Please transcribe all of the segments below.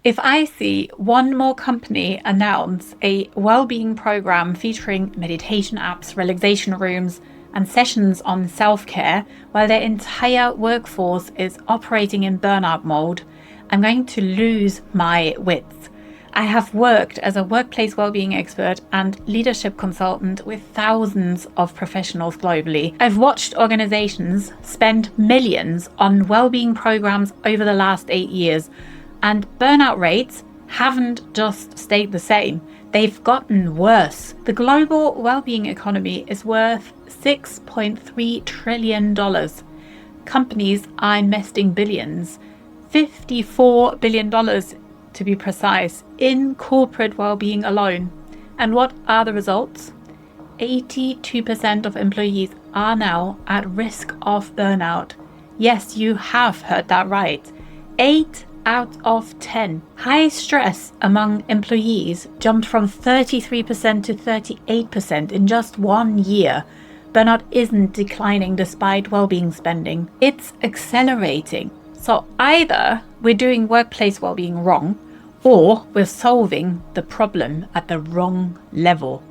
If I see one more company announce a well-being program featuring meditation apps, relaxation rooms, and sessions on self-care while their entire workforce is operating in burnout mode, I'm going to lose my wits. I have worked as a workplace well-being expert and leadership consultant with thousands of professionals globally. I've watched organizations spend millions on well-being programs over the last 8 years, and burnout rates haven't just stayed the same. They've gotten worse. The global well-being economy is worth $6.3 trillion. Companies are investing billions, $54 billion to be precise, in corporate well-being alone. And what are the results? 82% of employees are now at risk of burnout. Yes, you have heard that right. 8 out of 10. High stress among employees jumped from 33% to 38% in just 1 year. Burnout isn't declining despite well-being spending. It's accelerating. So either we're doing workplace well-being wrong, or we're solving the problem at the wrong level.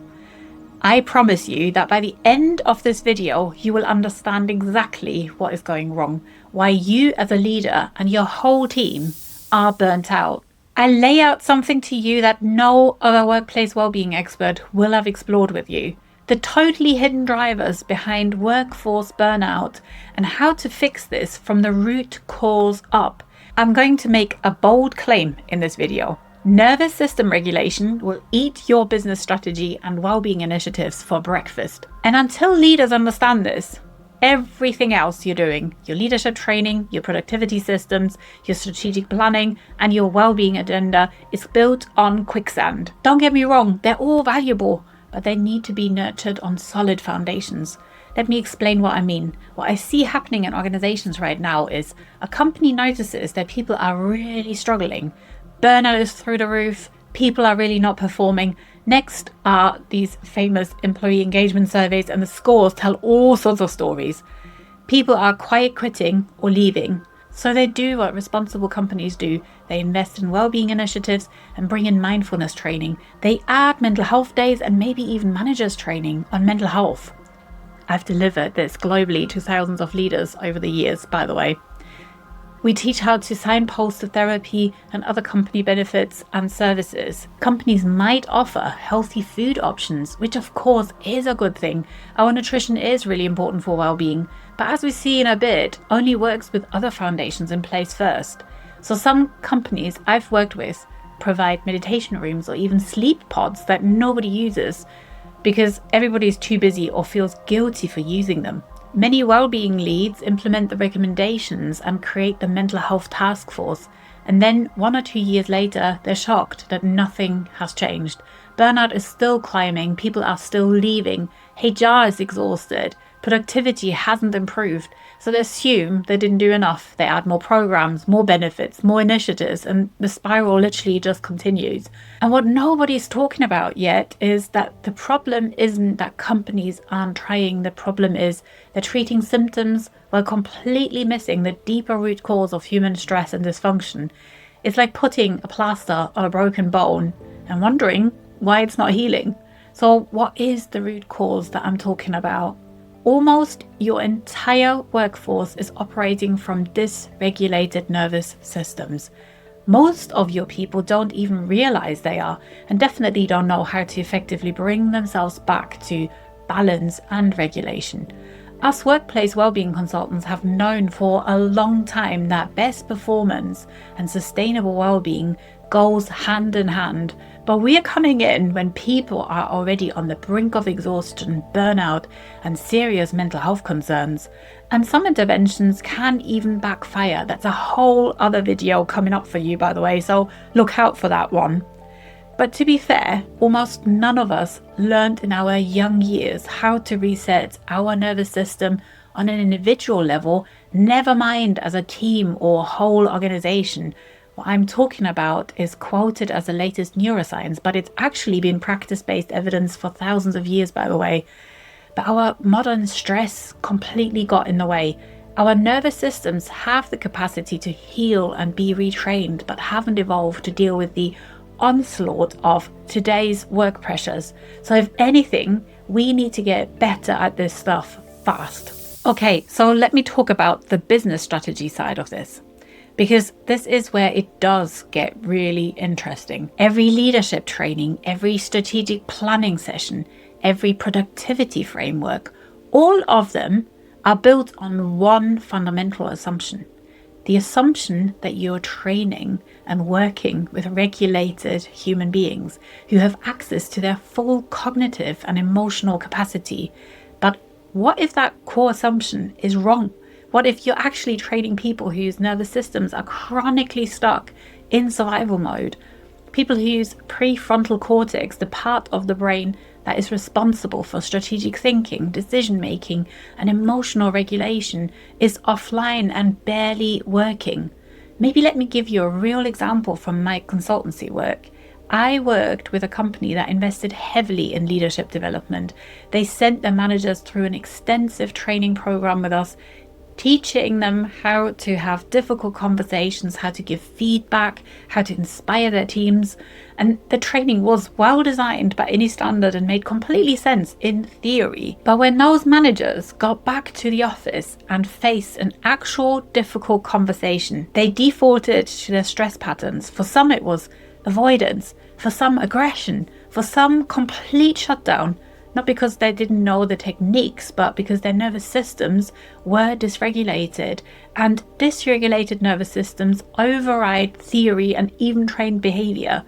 I promise you that by the end of this video, you will understand exactly what is going wrong, why you as a leader and your whole team are burnt out. I lay out something to you that no other workplace well-being expert will have explored with you. The totally hidden drivers behind workforce burnout and how to fix this from the root cause up. I'm going to make a bold claim in this video. Nervous system regulation will eat your business strategy and well-being initiatives for breakfast. And until leaders understand this, everything else you're doing, your leadership training, your productivity systems, your strategic planning, and your well-being agenda is built on quicksand. Don't get me wrong, they're all valuable, but they need to be nurtured on solid foundations. Let me explain what I mean. What I see happening in organizations right now is a company notices that people are really struggling. Burnout is through the roof. People are really not performing. Next are these famous employee engagement surveys, and the scores tell all sorts of stories. People are quiet quitting or leaving. So they do what responsible companies do. They invest in well-being initiatives and bring in mindfulness training. They add mental health days and maybe even managers training on mental health. I've delivered this globally to thousands of leaders over the years, by the way. We teach how to signpost to therapy and other company benefits and services. Companies might offer healthy food options, which of course is a good thing. Our nutrition is really important for well-being, but as we see in a bit, only works with other foundations in place first. So some companies I've worked with provide meditation rooms or even sleep pods that nobody uses because everybody's too busy or feels guilty for using them. Many well-being leads implement the recommendations and create the mental health task force. And then 1 or 2 years later, they're shocked that nothing has changed. Burnout is still climbing. People are still leaving. HR is exhausted. Productivity hasn't improved. So they assume they didn't do enough. They add more programs, more benefits, more initiatives, and the spiral literally just continues. And what nobody's talking about yet is that the problem isn't that companies aren't trying. The problem is they're treating symptoms while completely missing the deeper root cause of human stress and dysfunction. It's like putting a plaster on a broken bone and wondering why it's not healing. So what is the root cause that I'm talking about? Almost your entire workforce is operating from dysregulated nervous systems. Most of your people don't even realize they are, and definitely don't know how to effectively bring themselves back to balance and regulation. Us workplace wellbeing consultants have known for a long time that best performance and sustainable wellbeing goes hand in hand. But we are coming in when people are already on the brink of exhaustion, burnout, and serious mental health concerns. And some interventions can even backfire. That's a whole other video coming up for you, by the way, so look out for that one. But to be fair, almost none of us learned in our young years how to reset our nervous system on an individual level, never mind as a team or whole organization. What I'm talking about is quoted as the latest neuroscience, but it's actually been practice-based evidence for thousands of years, by the way. But our modern stress completely got in the way. Our nervous systems have the capacity to heal and be retrained, but haven't evolved to deal with the onslaught of today's work pressures. So if anything, we need to get better at this stuff fast. Okay, so let me talk about the business strategy side of this, because this is where it does get really interesting. Every leadership training, every strategic planning session, every productivity framework, all of them are built on one fundamental assumption. The assumption that you're training and working with regulated human beings who have access to their full cognitive and emotional capacity. But what if that core assumption is wrong? What if you're actually training people whose nervous systems are chronically stuck in survival mode? People whose prefrontal cortex, the part of the brain that is responsible for strategic thinking, decision making, and emotional regulation, is offline and barely working. Maybe let me give you a real example from my consultancy work. I worked with a company that invested heavily in leadership development. They sent their managers through an extensive training program with us, teaching them how to have difficult conversations, how to give feedback, how to inspire their teams. And the training was well designed by any standard and made completely sense in theory. But when those managers got back to the office and faced an actual difficult conversation, they defaulted to their stress patterns. For some it was avoidance, for some aggression, for some complete shutdown. Not because they didn't know the techniques, but because their nervous systems were dysregulated. And dysregulated nervous systems override theory and even trained behavior.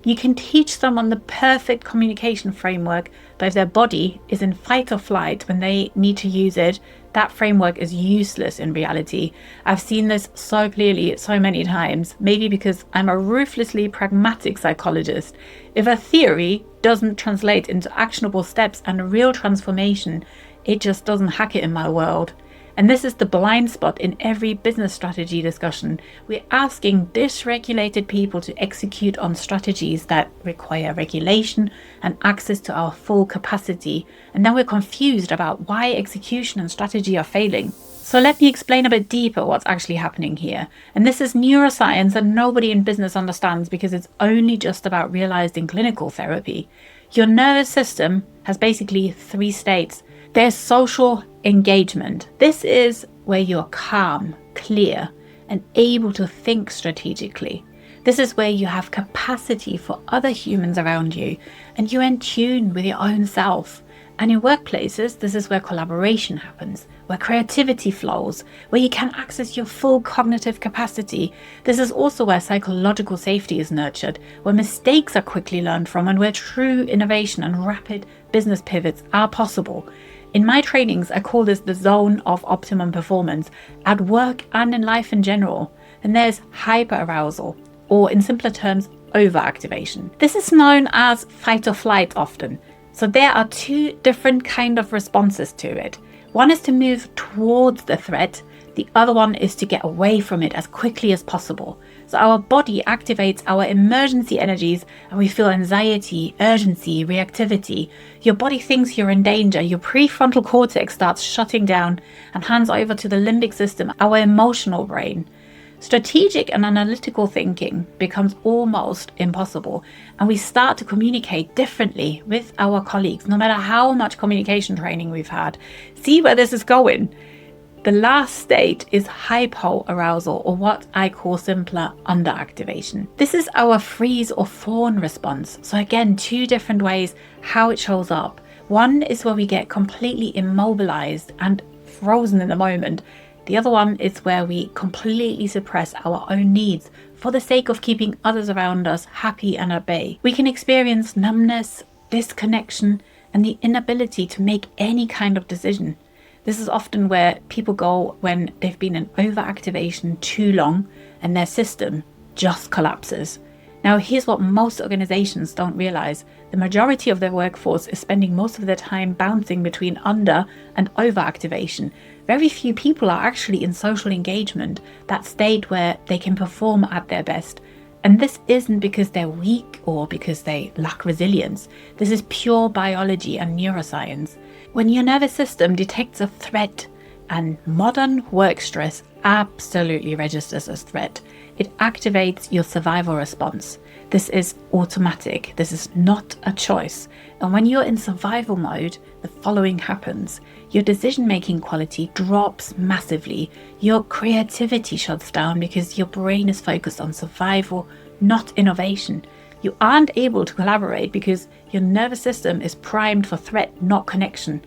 You can teach someone the perfect communication framework, but if their body is in fight or flight when they need to use it, that framework is useless in reality. I've seen this so clearly so many times, maybe because I'm a ruthlessly pragmatic psychologist. If a theory doesn't translate into actionable steps and real transformation, it just doesn't hack it in my world. And this is the blind spot in every business strategy discussion. We're asking dysregulated people to execute on strategies that require regulation and access to our full capacity. And then we're confused about why execution and strategy are failing. So let me explain a bit deeper what's actually happening here. And this is neuroscience that nobody in business understands because it's only just about realized in clinical therapy. Your nervous system has basically 3 states. There's social engagement. This is where you're calm, clear, and able to think strategically. This is where you have capacity for other humans around you, and you're in tune with your own self. And in workplaces, this is where collaboration happens, where creativity flows, where you can access your full cognitive capacity. This is also where psychological safety is nurtured, where mistakes are quickly learned from, and where true innovation and rapid business pivots are possible. In my trainings, I call this the zone of optimum performance at work and in life in general. And there's hyperarousal, or in simpler terms, overactivation. This is known as fight or flight often. So there are 2 different kind of responses to it. One is to move towards the threat. The other one is to get away from it as quickly as possible. So our body activates our emergency energies and we feel anxiety, urgency, reactivity. Your body thinks you're in danger. Your prefrontal cortex starts shutting down and hands over to the limbic system, our emotional brain. Strategic and analytical thinking becomes almost impossible, and we start to communicate differently with our colleagues, no matter how much communication training we've had. See where this is going? The last state is hypoarousal, or what I call simpler underactivation. This is our freeze or fawn response. So again, 2 different ways how it shows up. One is where we get completely immobilized and frozen in the moment. The other one is where we completely suppress our own needs for the sake of keeping others around us happy and at bay. We can experience numbness, disconnection, and the inability to make any kind of decision. This is often where people go when they've been in overactivation too long and their system just collapses. Now, here's what most organizations don't realize. The majority of their workforce is spending most of their time bouncing between under and overactivation. Very few people are actually in social engagement, that state where they can perform at their best. And this isn't because they're weak or because they lack resilience. This is pure biology and neuroscience. When your nervous system detects a threat, And modern work stress absolutely registers as threat. It activates your survival response. This is automatic. This is not a choice. And when you're in survival mode, the following happens. Your decision-making quality drops massively. Your creativity shuts down because your brain is focused on survival, not innovation. You aren't able to collaborate because your nervous system is primed for threat, not connection.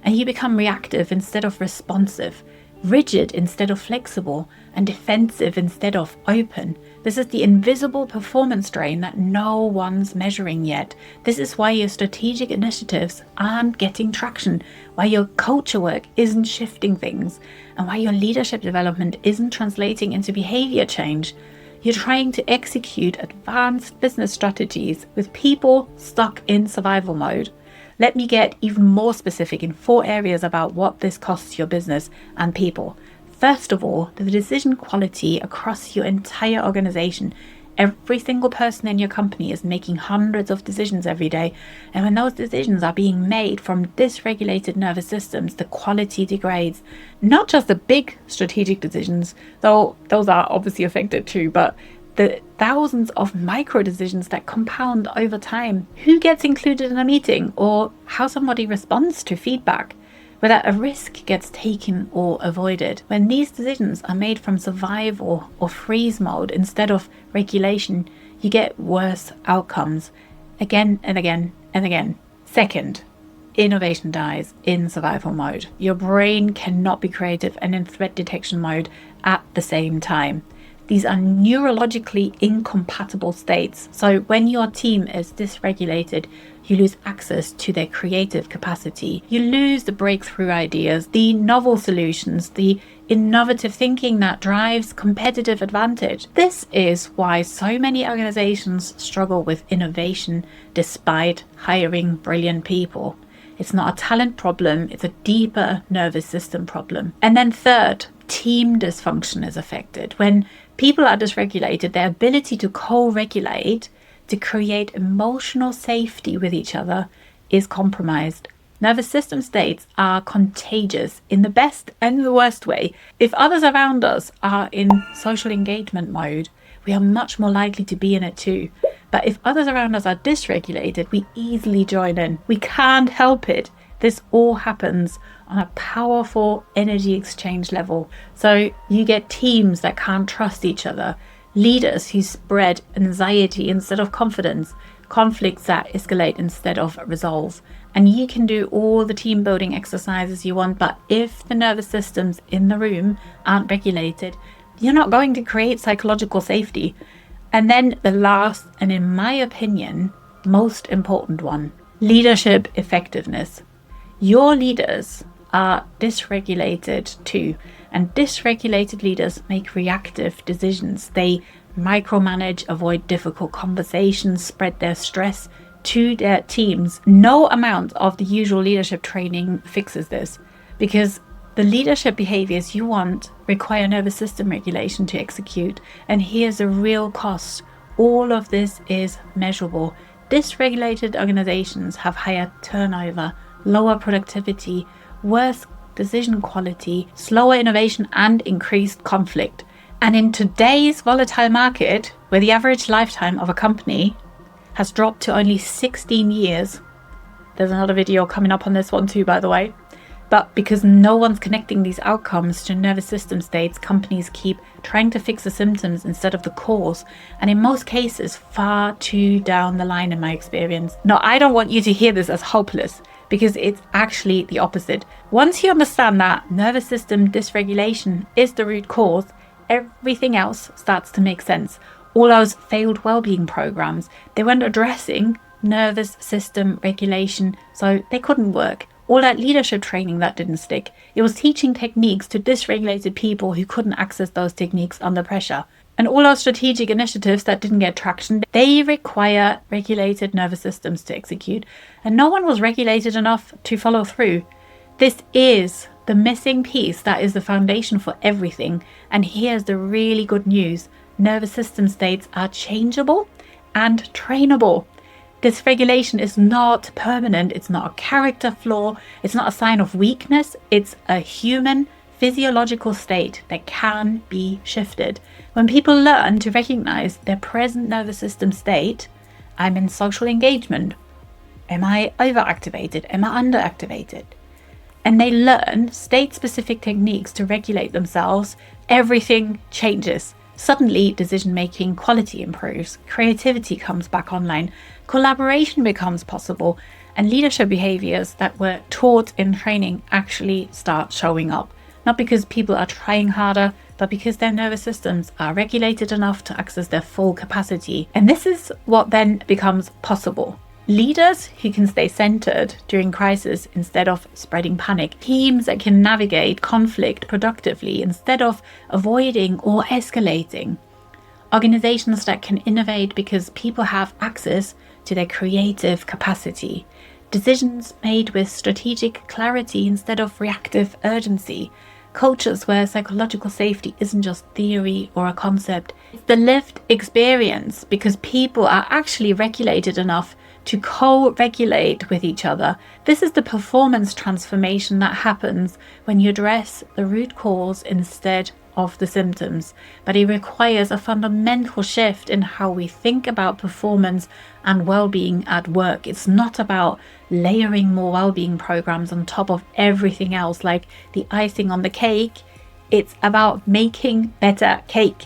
And you become reactive instead of responsive, rigid instead of flexible, and defensive instead of open. This is the invisible performance drain that no one's measuring yet. This is why your strategic initiatives aren't getting traction, why your culture work isn't shifting things, and why your leadership development isn't translating into behavior change. You're trying to execute advanced business strategies with people stuck in survival mode. Let me get even more specific in 4 areas about what this costs your business and people. First of all, the decision quality across your entire organization. Every single person in your company is making hundreds of decisions every day. And when those decisions are being made from dysregulated nervous systems, the quality degrades. Not just the big strategic decisions, though those are obviously affected too, but the thousands of micro decisions that compound over time. Who gets included in a meeting, or how somebody responds to feedback, whether a risk gets taken or avoided. When these decisions are made from survival or freeze mode instead of regulation, you get worse outcomes again and again and again. Second, innovation dies in survival mode. Your brain cannot be creative and in threat detection mode at the same time. These are neurologically incompatible states. So when your team is dysregulated, you lose access to their creative capacity. You lose the breakthrough ideas, the novel solutions, the innovative thinking that drives competitive advantage. This is why so many organizations struggle with innovation despite hiring brilliant people. It's not a talent problem, it's a deeper nervous system problem. And then third, team dysfunction is affected. When people are dysregulated, their ability to co-regulate, to create emotional safety with each other, is compromised. Nervous system states are contagious in the best and the worst way. If others around us are in social engagement mode, we are much more likely to be in it too. But if others around us are dysregulated, we easily join in. We can't help it. This all happens on a powerful energy exchange level. So you get teams that can't trust each other, leaders who spread anxiety instead of confidence, conflicts that escalate instead of resolve. And you can do all the team building exercises you want, but if the nervous systems in the room aren't regulated, you're not going to create psychological safety. And then the last, and in my opinion, most important one, leadership effectiveness. Your leaders are dysregulated too, and dysregulated leaders make reactive decisions. They micromanage, avoid difficult conversations, spread their stress to their teams. No amount of the usual leadership training fixes this, because the leadership behaviors you want require nervous system regulation to execute. And here's a real cost. All of this is measurable. Dysregulated organizations have higher turnover, lower productivity, worse decision quality, slower innovation, and increased conflict. And in today's volatile market, where the average lifetime of a company has dropped to only 16 years, there's another video coming up on this one too, by the way, but because no one's connecting these outcomes to nervous system states, companies keep trying to fix the symptoms instead of the cause, and in most cases, far too down the line in my experience. Now, I don't want you to hear this as hopeless, because it's actually the opposite. Once you understand that nervous system dysregulation is the root cause, everything else starts to make sense. All those failed wellbeing programs, they weren't addressing nervous system regulation, so they couldn't work. All that leadership training that didn't stick, it was teaching techniques to dysregulated people who couldn't access those techniques under pressure. And all our strategic initiatives that didn't get traction, they require regulated nervous systems to execute. And no one was regulated enough to follow through. This is the missing piece that is the foundation for everything. And here's the really good news. Nervous system states are changeable and trainable. Dysregulation is not permanent. It's not a character flaw. It's not a sign of weakness. It's a human physiological state that can be shifted. When people learn to recognize their present nervous system state, I'm in social engagement. Am I overactivated? Am I underactivated? And they learn state-specific techniques to regulate themselves, everything changes. Suddenly, decision-making quality improves, creativity comes back online, collaboration becomes possible, and leadership behaviors that were taught in training actually start showing up. Not because people are trying harder, but because their nervous systems are regulated enough to access their full capacity. And this is what then becomes possible. Leaders who can stay centered during crisis instead of spreading panic. Teams that can navigate conflict productively instead of avoiding or escalating. Organizations that can innovate because people have access to their creative capacity. Decisions made with strategic clarity instead of reactive urgency. Cultures where psychological safety isn't just theory or a concept. It's the lived experience because people are actually regulated enough to co-regulate with each other. This is the performance transformation that happens when you address the root cause instead of the symptoms. But it requires a fundamental shift in how we think about performance and well-being at work. It's not about layering more well-being programs on top of everything else like the icing on the cake. It's about making better cake.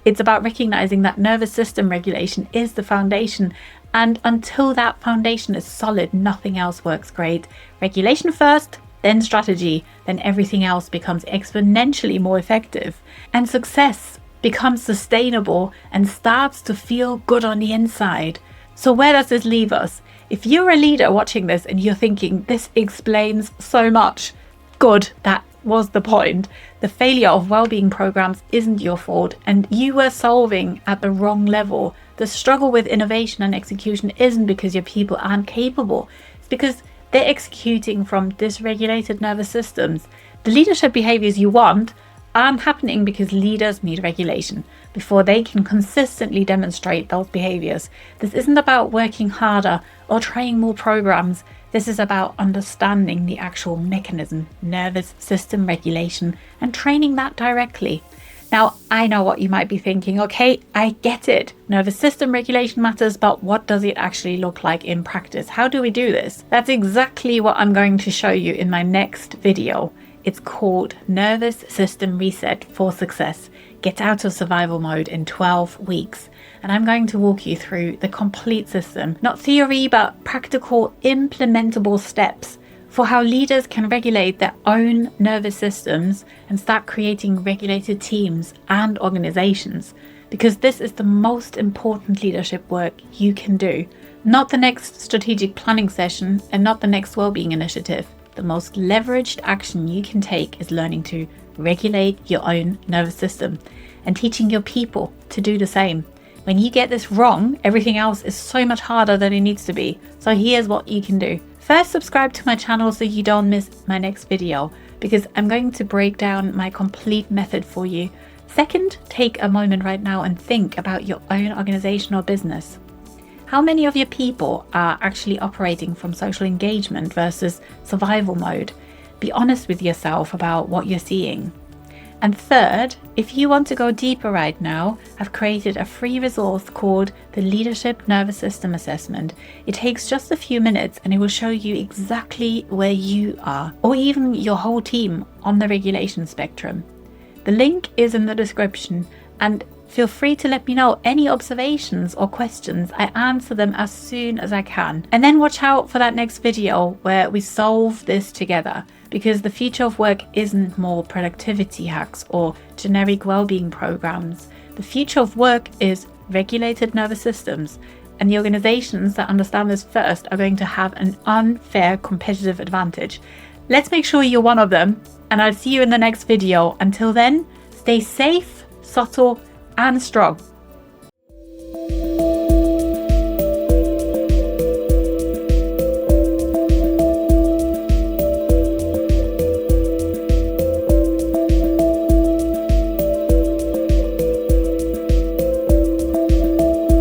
It's about recognizing that nervous system regulation is the foundation. And until that foundation is solid, nothing else works great. Regulation first, then strategy, then everything else becomes exponentially more effective. And success becomes sustainable and starts to feel good on the inside. So where does this leave us? If you're a leader watching this and you're thinking, this explains so much, good, that was the point. The failure of well-being programs isn't your fault, and you were solving at the wrong level. The struggle with innovation and execution isn't because your people aren't capable. It's because they're executing from dysregulated nervous systems. The leadership behaviors you want aren't happening because leaders need regulation before they can consistently demonstrate those behaviors. This isn't about working harder or trying more programs. This is about understanding the actual mechanism, nervous system regulation, and training that directly. Now, I know what you might be thinking. Okay, I get it. Nervous system regulation matters, but what does it actually look like in practice? How do we do this? That's exactly what I'm going to show you in my next video. It's called Nervous System Reset for Success. Get out of survival mode in 12 weeks. And I'm going to walk you through the complete system, not theory, but practical implementable steps for how leaders can regulate their own nervous systems and start creating regulated teams and organizations. Because this is the most important leadership work you can do. Not the next strategic planning session and not the next wellbeing initiative. The most leveraged action you can take is learning to regulate your own nervous system and teaching your people to do the same. When you get this wrong, everything else is so much harder than it needs to be. So here's what you can do. First, subscribe to my channel so you don't miss my next video, because I'm going to break down my complete method for you. Second, take a moment right now and think about your own organization or business. How many of your people are actually operating from social engagement versus survival mode? Be honest with yourself about what you're seeing. And third, if you want to go deeper right now, I've created a free resource called the Leadership Nervous System Assessment. It takes just a few minutes and it will show you exactly where you are, or even your whole team on the regulation spectrum. The link is in the description, and feel free to let me know any observations or questions. I answer them as soon as I can. And then watch out for that next video where we solve this together, because the future of work isn't more productivity hacks or generic well-being programs. The future of work is regulated nervous systems, and the organizations that understand this first are going to have an unfair competitive advantage. Let's make sure you're one of them, and I'll see you in the next video. Until then, stay safe, subtle, and strong.